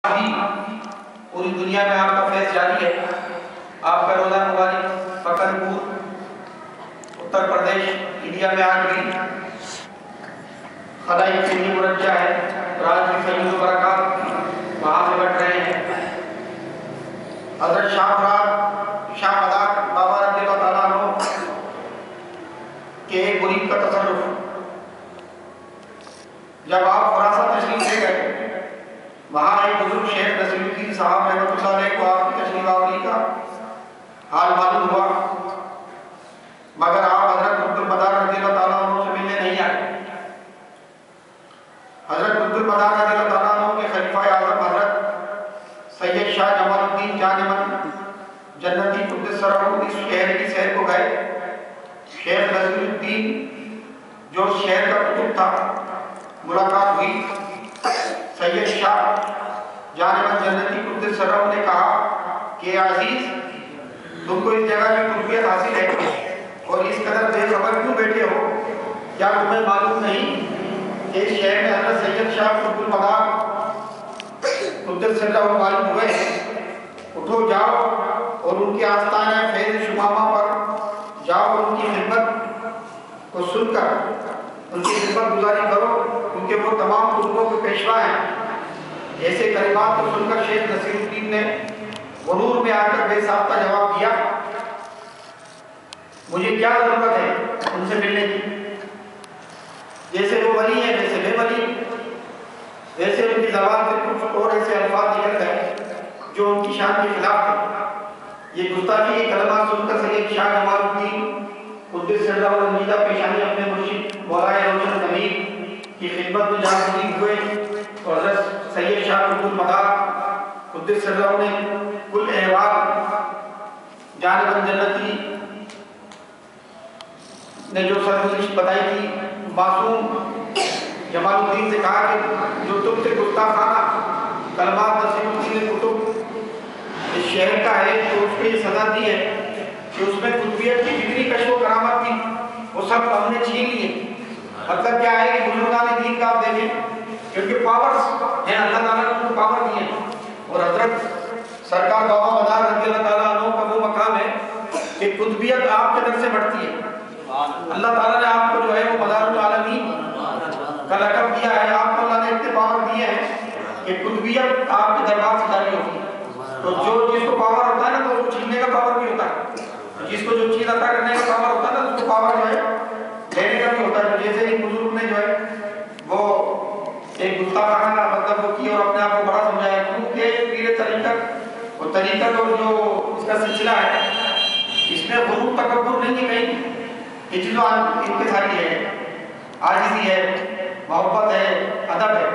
بھی پوری دنیا میں آپ کا فیض جاری ہے۔ آپ کا روزہ مبارک پکن پور اتر پردیش انڈیا میں آج بھی خدائی کے لیے مرجع ہے اور آج بھی فیض و برکات وہاں سے بٹ رہے ہیں۔ حضرت شاہ مدار بابا رضی اللہ تعالیٰ عنہ کے ایک مرید کا تصرف، جب آپ خراسان تشریف لے گئے، وہاں ایک بزرگ شیخ نصیر الدین صاحب رحمۃ اللہ علیہ کو آپ کی تشریف آوری کا حال معلوم ہوا، مگر آپ حضرت عبد المدار رضی اللہ تعالیٰ عنہ سے ملنے نہیں آئے۔ حضرت عبد المدار رضی اللہ تعالیٰ عنہ کے خلیفہ اعظم حضرت سید شاہ جمال الدین جانمن جنتی قدس سرہ اس شہر کی سیر کو گئے۔ شیخ نصیر الدین جو شہر کا قطب تھا، ملاقات ہوئی۔ سید شاہ جانمن جنتی قدس سرہ نے کہا کہ عزیز، تم کو اس جگہ کی قربیت حاصل ہے اور اس قدر بے خبر کیوں بیٹھے ہو؟ کیا تمہیں معلوم نہیں کہ اس شہر میں حضرت سید شاہ عبد المدار قدس سرہ غالب ہوئے ہیں؟ اٹھو، جاؤ اور ان کے آستانہ فیض شمامہ پر جاؤ اور ان کی خدمت کو سن کر ان کی خدمت گزاری کرو، کیونکہ وہ تمام قطبوں کے پیشوا ہیں۔ ایسے کلمات کو سن کر شیخ نصیر الدین نے غرور میں آ کر بے ساختہ جواب دیا، مجھے کیا ضرورت ہے ان سے ملنے کی؟ جیسے وہ ولی ہیں ویسے بے ولی، ویسے ان کی زبان سے کچھ اور ایسے الفاظ نکل گئے جو ان کی شان کے خلاف تھے۔ یہ گستاخی کے کلمات سن کر سید شاہ جمال الدین قدس سرہ العلیہ پیشانی اپنے مرشد مولا روشن ضمیر کی خدمت میں جا حاضر ہوئے اور حضرت سید شاہ عبد المدار قدس سرہ نے کل احوال جانمن جنتی نے جو سرگزشت بتائی تھی، معصوم جمال الدین سے کہا کہ جو تم سے گستاخانہ کلمات نصیر الدین قطب اس شہر کا ہے تو اس کو یہ سزا دی ہے کہ اس میں قطبیت کی جتنی کشف و کرامت تھی وہ سب ہم نے چھین لیے۔ مطلب کیا ہے کہ بزرگان دین کا آپ دیکھیں کہ ان کے پاورز ہیں، اللہ تعالیٰ نے ان کو پاور دیے ہیں، اور حضرت سرکار بابا مدار رضی اللہ تعالیٰ عنہ کا وہ مقام ہے کہ قطبیت آپ کے در سے بڑھتی ہے۔ اللہ تعالیٰ نے آپ کو جو ہے وہ مدار العالمین کا لقب دیا ہے، آپ کو اللہ نے اتنے پاور دیے ہیں کہ قطبیت آپ کے دربار سے جاری ہوتی ہے۔ تو جس کو پاور ہوتا ہے نا، تو اس کو چھیننے کا پاور بھی ہوتا ہے، جس کو جو چیز عطا کرنے کا پاور ہوتا ہے نا، اس کو پاور جو ہے لینے کا بھی ہوتا ہے۔ جیسے ایک بزرگ نے جو ہے وہ ایک گستاخانہ مطلب وہ کی اور اپنے آپ کو بڑا سمجھایا، کیونکہ پیر طریقت اور طریقت اور جو اس کا سلسلہ ہے اس میں غرور تکبر نہیں ہے کہیں، یہ چیزوں انکساری ہے، عاجزی ہے، محبت ہے، ادب ہے،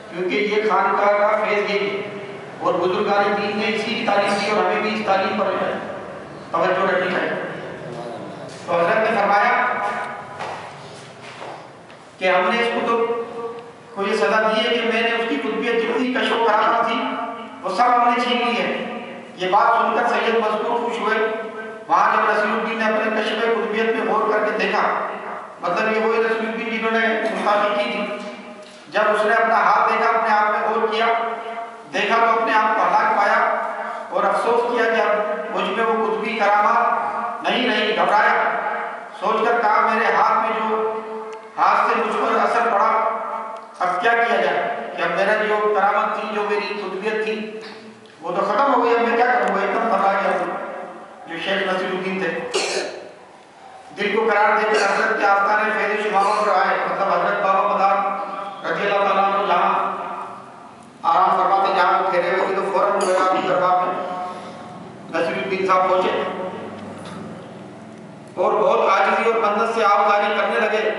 کیونکہ یہ خانقاہ کا فیض یہی ہے۔ اور بزرگان دین نے اسی کی تعلیم دی اور ہمیں بھی اس تعلیم پر توجہ رکھنی چاہیے۔ تو حضرت نے فرمایا کہ ہم نے اس قطب کو یہ سزا دی ہے کہ میں نے اس کی قطبیت جتنی کشف و کرامت تھی وہ سب ہم نے چھین لی ہے۔ یہ بات سن کر سید مذکور خوش ہوئے۔ وہاں جب نصیر الدین نے اپنے کشف قطبیت میں غور کر کے دیکھا، مطلب یہ وہی نصیر الدین جنہوں نے گستاخی کی تھی، جب اس نے اپنا ہاتھ دیکھا، اپنے آپ میں غور کیا، دیکھا تو اپنے آپ کو ہلاک پایا اور افسوس کیا کہ اب مجھ میں وہ قطبی کرامات نہیں رہی۔ گھبرایا، سوچ کر کہا میرے ہاتھ میں جو ہاتھ سے مجھ پر اثر پڑا، اب کیا کیا جائے کہ اب میرا جو کرامت تھی، جو میری قطبیت تھی وہ تو ختم ہو گئی، اب میں کیا کروں گا؟ ایک دم گھبرا گیا جو شیخ نصیر الدین تھے۔ دل کو قرار دے کر حضرت کے آستانے فیض شمامہ پر آئے، مطلب حضرت بابا مدار رضی اللہ تعالیٰ عنہ جہاں آرام فرماتے، جہاں وہ ٹھہرے ہوئے تھے، تو فوراً جو ہے آپ کی دربار میں نصیر الدین صاحب پہنچے اور بہت عاجزی اور منت سے آوازاری کرنے لگے۔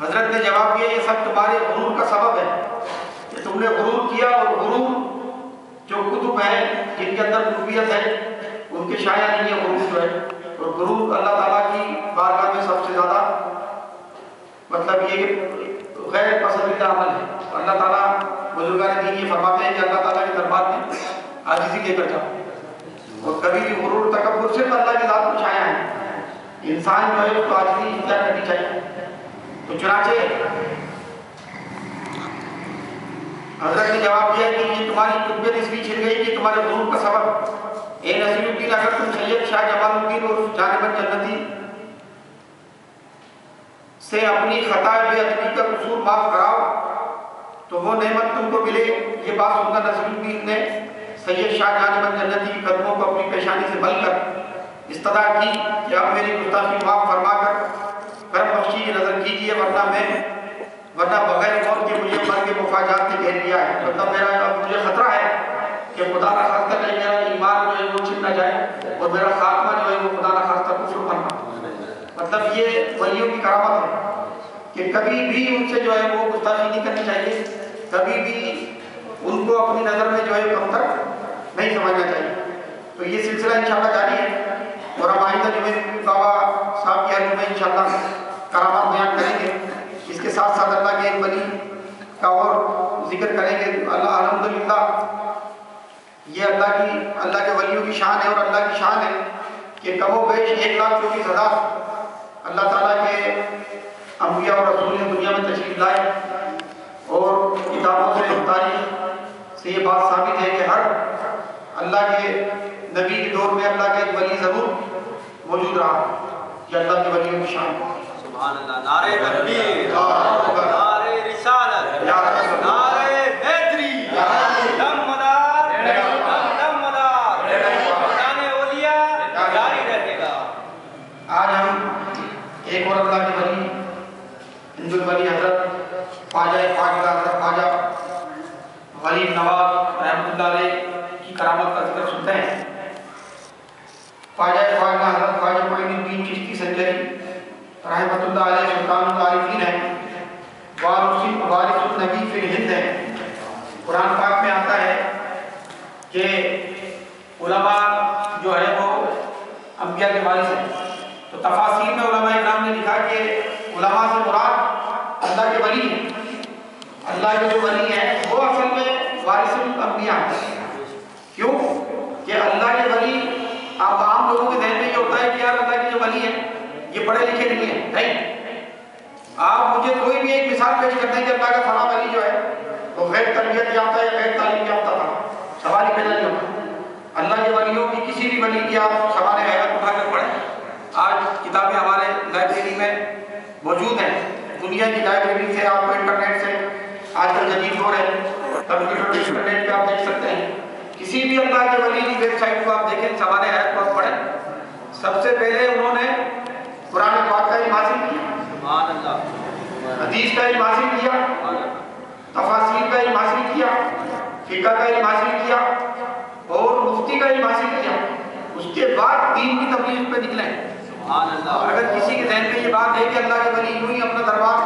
حضرت نے جواب دیا، یہ سب تمہارے غرور کا سبب ہے کہ تم نے غرور کیا، اور غرور جو قطب ہے جن کے اندر قطبیت ہے ان کے شایع نہیں ہے غرور جو ہے، اور غرور اللہ تعالیٰ کی بارگاہ میں سب سے زیادہ مطلب یہ غیر پسندیدہ عمل ہے۔ اللہ تعالیٰ بزرگان دین یہ فرماتے ہیں کہ اللہ تعالیٰ کے دربار میں عاجزی لے کر جاؤ، اور کبھی بھی غرور تکبر صرف اللہ کی ذات کو چھایا ہے، انسان جو ہے اس کو عاجزی اختیار کرنی چاہیے۔ تو چنانچہ حضرت نے جواب دیا کہ یہ تمہاری طبیعت اس لیے چھن گئی کہ تمہارے غرور کا سبب، اے نصیر الدین اگر تم سید شاہ جمال الدین اور جانب جنتی سے اپنی خطا بے ادبی کا قصور معاف کراؤ تو وہ نعمت تم کو ملے۔ یہ بات سن کر نصیر الدین نے سید شاہ جانب جنتی کی قدموں کو اپنی پیشانی سے مل کر استدعا کی کہ اب میری گستاخی معاف فرما کر کرم بخشی کی نظر کیجیے، ورنہ بغیر موت کے مجھے مر کے مفاجات نے گھیر لیا ہے۔ مطلب مجھے خطرہ ہے کہ خدا نہ خواستہ کہیں میرا ایمان جو ہے وہ چھن نہ جائے اور میرا خاتمہ جو ہے وہ خدا نہ خواستہ کفر بننا۔ مطلب یہ ولیوں کی کرامت ہے کہ کبھی بھی ان سے جو ہے وہ گستاخی نہیں کرنی چاہیے، کبھی بھی ان کو اپنی نظر میں جو ہے کمتر نہیں سمجھنا چاہیے۔ تو یہ سلسلہ انشاءاللہ جاری ہے اور ہم آئندہ جمعہ بابا صاحب کی حضور میں انشاءاللہ کرامات بیان کریں گے۔ اس کے ساتھ ساتھ اللہ کے ایک ولی کا اور ذکر کریں گے۔ اللہ الحمدللہ یہ اللہ کے ولیوں کی شان ہے اور اللہ کی شان ہے کہ کم و بیش 1,24,000 اللہ تعالیٰ کے انبیاء اور رسول دنیا میں تشریف لائے، اور کتابوں سے تاریخ سے یہ بات ثابت ہے کہ ہر اللہ کے نبی کے دور میں اللہ کے ایک ولی ضرور موجود رہا۔ یہ اللہ کے ولیوں کی شان ہے۔ سبحان اللہ، نعرہ تکبیر، نعرہ رسالت، نعرہ حیدری، دم مدار، دم مدار، شان اولیاء جاری رہے گا۔ آج ہم ایک اور اللہ کے ولی ہند الولی حضرت خواجہ خواجہ حضرت خواجہ غریب نواز رحمۃ اللہ علیہ کی کرامت کا ذکر سنتے ہیں۔ خواجہ خواجہ حضرت خواجہ معین الدین چشتی سنجری رحمۃ اللہ علیہ سلطان العارفین ہیں، وارث النبی فی الہند ہیں۔ قرآن پاک میں آتا ہے کہ علماء جو ہے وہ انبیاء کے وارث ہیں، تو تفاسیر میں علماء اکرام نے لکھا کہ علماء سے مراد اللہ کے ولی ہیں۔ اللہ کے جو ولی ہیں وہ اصل میں وارث الانبیاء ہیں۔ کیوں کہ اللہ کے ولی آپ عام لوگوں کے ذہن میں یہ ہوتا ہے کہ یار اللہ کے جو ولی ہیں یہ پڑھے لکھے نہیں ہیں، نہیں۔ آپ مجھے کوئی بھی ایک مثال پیش کرتے ہیں کہ اللہ کا فلاں ولی جو ہے وہ غیر تربیت یافتہ یا غیر تعلیم یافتہ تھا، سوال ہی پیدا نہیں ہوتا۔ اللہ کے ولیوں کی کسی بھی ولی کی آپ سوال حیات اٹھا کر پڑھیں۔ آج کتابیں ہمارے لائبریری میں موجود ہیں، دنیا کی لائبریری سے آپ کو انٹرنیٹ سے آج کل جدید دور ہے، کمپیوٹر انٹرنیٹ پہ آپ دیکھ سکتے ہیں۔ کسی بھی اللہ کے ولی کی ویب سائٹ کو آپ دیکھیں، سوال حیات کو آپ پڑھیں۔ سب سے پہلے انہوں نے قرآن پاک کا علم حاصل کیا، سبحان اللہ، حدیث کا علم حاصل کیا، تفاسیر کا علم حاصل کیا، فقہ کا علم حاصل کیا اور مفتی کا علم حاصل کیا۔ اس کے بعد دین کی تبلیغ پہ نکلے۔ سبحان اللہ۔ اگر کسی کے ذہن میں یہ بات ہے کہ اللہ کے ولی یوں ہی اپنا دربار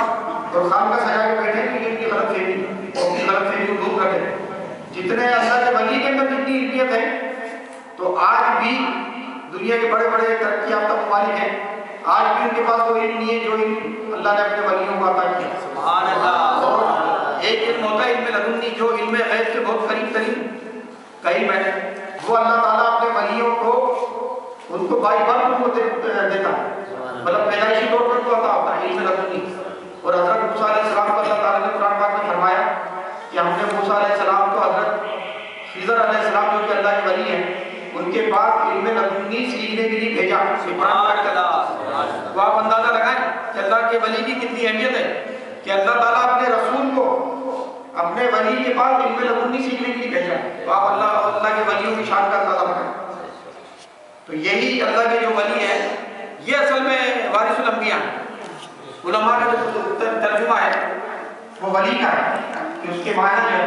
اور خانقاہ سجا کے بیٹھے تو یہ ان کی غلط فہمی اور ان کی غلط فہمی کو دور کر دیں۔ جتنے اللہ کے ولی کے اندر جتنی علمیت ہے تو آج بھی دنیا کے بڑے بڑے ترقی یافتہ ممالک ہیں، آج بھی ان کے پاس وہ علم نہیں ہے جو علم اللہ نے اپنے ولیوں کو عطا کیا۔ سبحان اللہ۔ اور ایک علم ہوتا ہے علم لدنی، جو علم غیب کے بہت قریب ترین قریب ہے، وہ اللہ تعالیٰ اپنے ولیوں کو ان کو بائی برتھ ان کو دیتا ہے، مطلب پیدائشی طور پر کو عطا ہوتا ہے علم لدنی۔ اور حضرت موسیٰ علیہ السلام کو اللہ تعالیٰ نے قرآن پاک میں فرمایا کہ ہم نے موسیٰ علیہ السلام کو حضرت خضر علیہ السلام جو کہ اللہ کے ولی ہیں ان کے پاس علم لدنی سیکھنے کے لیے بھیجا۔ وہ آپ اندازہ لگائیں کہ اللہ کے ولی کی کتنی اہمیت ہے کہ اللہ تعالیٰ اپنے رسول کو اپنے ولی کے پاس علم لدنی سیکھنے کے لیے بھیجا۔ تو آپ اللہ کے ولیوں کی شان کا اندازہ لگائیں۔ تو یہی اللہ کے جو ولی ہیں یہ اصل میں وارث الانبیاء ہیں۔ علماء کا جو ترجمہ ہے وہ ولی کا ہے کہ اس کے معنی جو ہے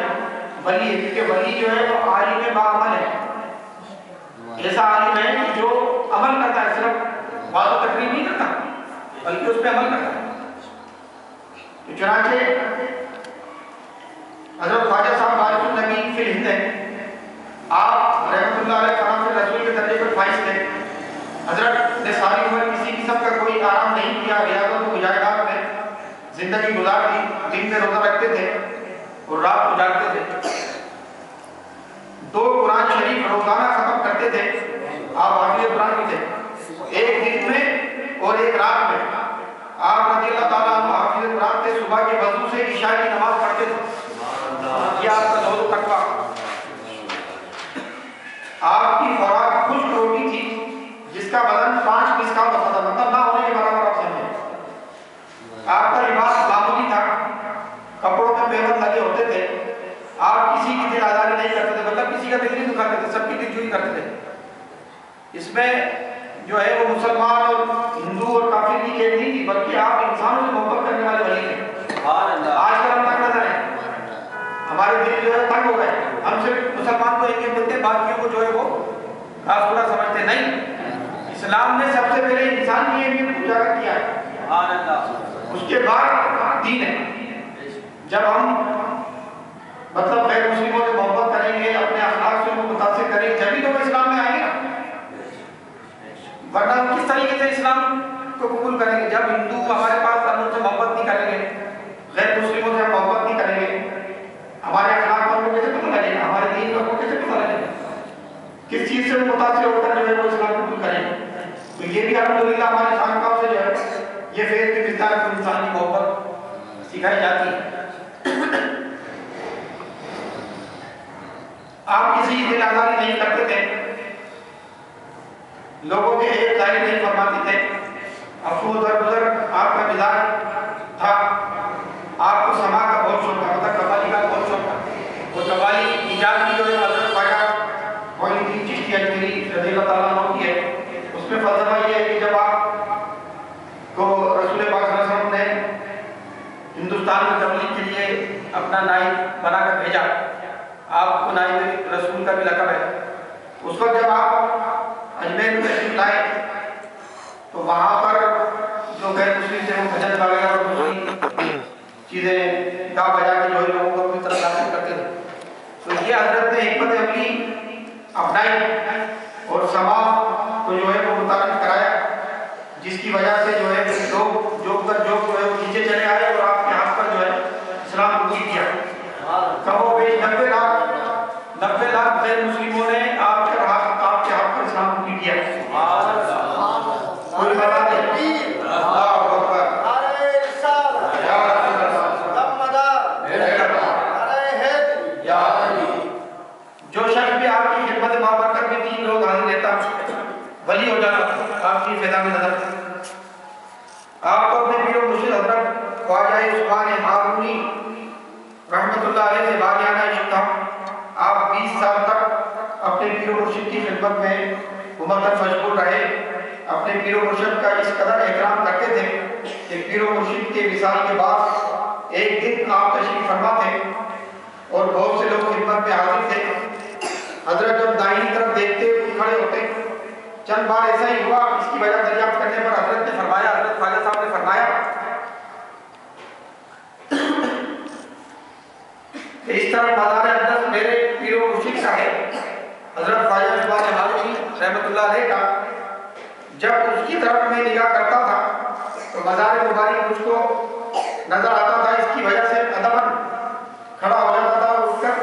ولی ہے، کیونکہ ولی جو ہے وہ عالم باعمل ہے، ایسا عالم ہے کہ جو عمل کرتا ہے، صرف بات و تقریر نہیں کرتا بلکہ اس پہ عمل کرتا ہے۔ تو چنانچہ حضرت خواجہ صاحب وارث النبی فی الہند ہیں، آپ رحمۃ اللہ علیہ کرام سے رسول کے درجے پر فائز تھے۔ حضرت نے ساری عمر کسی قسم کا کوئی آرام نہیں کیا، ریاضت و مجاہدات میں زندگی گزار دی، دن میں روزہ رکھتے تھے اور رات کو جاگتے تھے۔ 2 قرآن شریف روزانہ ختم کرتے تھے، آپ حافظ قرآن بھی تھے، ایک دن میں اور ایک رات میں۔ آپ رضی اللہ تعالیٰ عنہ حافظ قرآن تھے، صبح کے وضو سے عشاء کی نماز پڑھتے تھے یہ آپ کا زہد و تقویٰ. آپ کی خوراک خشک روٹی تھی جس کا وزن 5 مسکال ہوتا تھا، مطلب نہ ہونے کے برابر آپ سمجھیں. آپ کا لباس معمولی تھا، کپڑوں میں پیون لگے ہوتے تھے. آپ کسی کی دل آزاری نہیں کرتے تھے، مطلب کسی کا دل نہیں دکھاتے تھے، سب کی دل جوئی کرتے تھے. اس میں جو ہے وہ مسلمان اور ہندو اور کافر کی کھیل نہیں تھی، بلکہ آپ انسانوں سے محبت کرنے والے ولی تھے. آج کل ہم تنگ نظر ہیں، ہمارے دل جو ہے تنگ ہو گئے. ہم صرف مسلمان کو ایک ملتے ہیں، باقیوں کو جو ہے وہ خاص پورا سمجھتے نہیں. اسلام نے سب سے پہلے انسان کی اہمیت اجاگر کیا ہے، اس کے بعد دین ہے. جب ہم مطلب غیر مسلموں سے محبت کریں گے، اپنے اخلاق سے ان کو متاثر کریں گے، جبھی تو وہ اسلام میں آئیں گے نا. ورنہ ہم کس طریقے سے اسلام کو قبول کریں گے؟ جب ہندو ہمارے پاس ہم ان سے محبت نہیں کریں گے، غیر مسلموں سے ہم محبت نہیں کریں گے، ہمارے اخلاق پر وہ کیسے پتہ لگے گا؟ ہمارے دین پر وہ کیسے پتہ لگے گا؟ کس چیز سے وہ متاثر ہو کر جو ہے وہ اسلام قبول کریں گے؟ تو یہ بھی الحمدللہ ہمارے خانقاہوں سے جو ہے یہ فیض کی مقدار کو انسان کی محبت سکھائی جاتی ہے. آپ کسی کی دل آزاری نہیں کرتے تھے، لوگوں کے ایک ظاہر نہیں فرماتے تھے. افسوس درگزر آپ کا مزاج تھا، آپ کو سما کا بہت شوق تھا، مطلب قوالی کا بہت شوق تھا. وہ قوالی ایجاد کی جو ہے حضرت خواجہ معین الدین چشتی اجمیری رضی اللہ تعالیٰ عنہ کی ہے. اس میں فلسفہ یہ ہے کہ جب آپ کو رسول پاک صلی اللہ علیہ وسلم نے ہندوستان میں تبلیغ کے لیے اپنا نائب بنا کر بھیجا، آپ کو نائب رسول کا بھی لقب ہے. اس وقت جب آپ اجمیر میں تشریف لائے تو وہاں پر جو غیر مسلم تھے وہ بھجن وغیرہ اور دوسری چیزیں گا بجا کے جو ہے لوگوں کو اپنی طرف داخل کرتے تھے. تو یہ حضرت نے حکمت عملی اپنائی اور سما کو جو ہے وہ متعارف کرایا، جس کی وجہ سے جو ہے لوگ جو ہے وہ نیچے چلے آئے اور آپ کے ہاتھ پر جو ہے اسلام قبول کیا. کم و بیش 90 لاکھ غیر مسلموں نے آپ کے ہاتھ پر اسلام قبول کیا. کوئی بتا دے جو شخص بھی آپ کی خدمت بابرکت میں 3 لوگ حاضر لیتا ولی ہو جاتا آپ کی فضا میں نظر. آپ کو اپنے پیر و مرشد حضرت خواجہ عثمان ہارونی رحمۃ اللہ علیہ سے باریانہ عشق تھا. آپ 20 سال تک اپنے پیر و مرشد کی خدمت میں ممتن مشغول رہے. اپنے پیر و مرشد کا اس قدر احترام کرتے تھے کہ پیر و مرشد کے وصال کے بعد ایک دن آپ تشریف فرما تھے اور بہت سے لوگ خدمت میں حاضر تھے. حضرت جب دائیں طرف دیکھتے کھڑے ہوتے، چند بار ایسا ہی ہوا. اس کی وجہ دریافت کرنے پر حضرت نے فرمایا، حضرت خواجہ صاحب نے فرمایا کہ اس طرح مزار اقدس میرے پیر و مرشد کا ہے. حضرت خواجہ عثمان ہارونی رحمۃ اللہ علیہ کا جب اس کی طرف میں نگاہ کرتا تھا تو مزار مبارک مجھ کو نظر آتا تھا. اس کی وجہ سے ادباً کھڑا ہو جاتا تھا اور اٹھ کر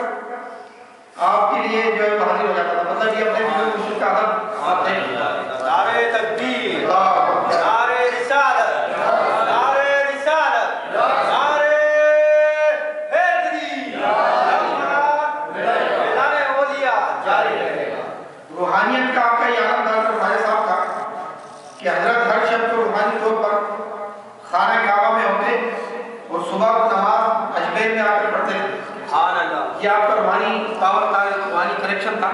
آپ کے لیے جو ہے حاضر ہو جاتا تھا. مطلب یہ اپنے پیر و مرشد کا ادب آپ نے. نعرہ تکبیر، نعرہ رسالت، نعرہ رسالت، نعرہ حیدری، میدان اولیاء جاری رہے گا. روحانیت کا آپ کا یہ عالم ڈاکٹر خواجہ صاحب کا کہ حضرت ہر شب کو روحانی طور پر خانہ کعبہ میں ہوتے اور صبح کو نماز اجمیر میں آ کر پڑھتے. یہ آپ کا روحانی پاور تھا، روحانی کنیکشن تھا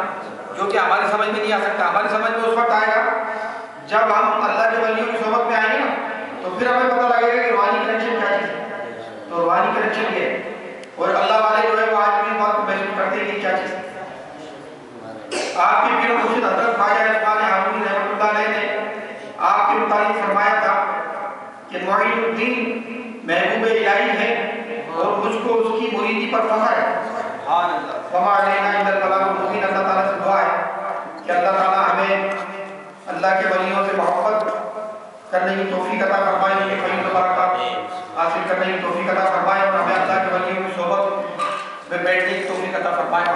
جو کہ ہماری سمجھ میں نہیں آ سکتا. ہماری سمجھ میں اس وقت آئے گا جب ہم اللہ کے ولیوں کی صحبت میں آئیں گے نا، تو پھر ہمیں پتہ لگے گا کہ روحانی کنیکشن کیا چیز ہے. تو روحانی کنیکشن یہ ہے اور اللہ والے جو ہے وہ آج بھی بات کو محسوس کرتے ہیں کہ کیا چیز ہے. آپ کے پیر و مرشد حضرت خواجہ عثمان ہارونی رحمۃ اللہ علیہ نے آپ کے متعلق فرمایا تھا کہ معین الدین محبوب الہی ہے اور مجھ کو اس کی مریدی پر فخر ہے. وما علینا الا البلاغ المبین. اللہ تعالیٰ سے دعا ہے کہ اللہ تعالیٰ ہمیں اللہ کے ولیوں سے محبت کرنے کی توفیق عطا فرمائے، ان کے فضل و برکات حاصل کرنے کی توفیق عطا فرمائے اور ہمیں اللہ کے ولیوں کی صحبت میں بیٹھنے کی توفیق عطا فرمائے.